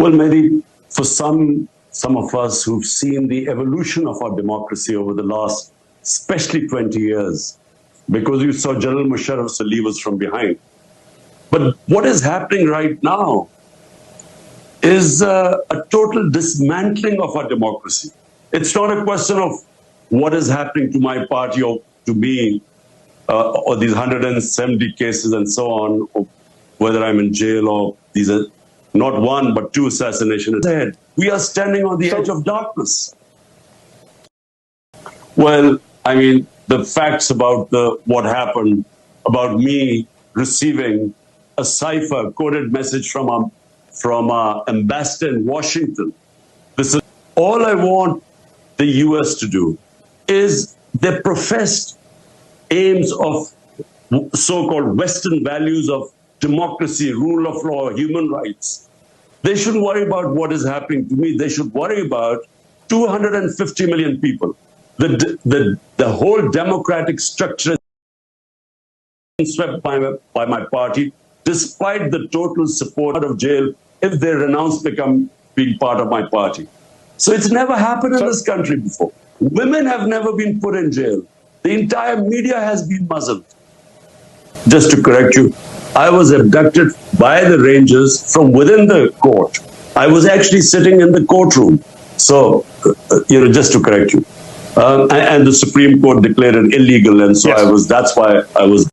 Well, maybe for some of us who've seen the evolution of our democracy over the last, especially 20 years, because you saw General Musharraf leave us from behind. But what is happening right now is a total dismantling of our democracy. It's not a question of what is happening to my party or to me, or these 170 cases and so on, or whether I'm in jail or these are not one but two assassinations. We are standing on the edge of darkness. Well, I mean, the facts about what happened, about me receiving a cipher coded message from our ambassador in Washington. This is all I want the US to do is their professed aims of so-called Western values of democracy, rule of law, human rights. They shouldn't worry about what is happening to me. They should worry about 250 million people. The whole democratic structure is swept by my party, despite the total support of jail if they renounce being part of my party. So it's never happened in this country before. Women have never been put in jail. The entire media has been muzzled. Just to correct you, I was abducted by the Rangers from within the court. I was actually sitting in the courtroom. So, just to correct you. And the Supreme Court declared it illegal, and so yes. That's why I was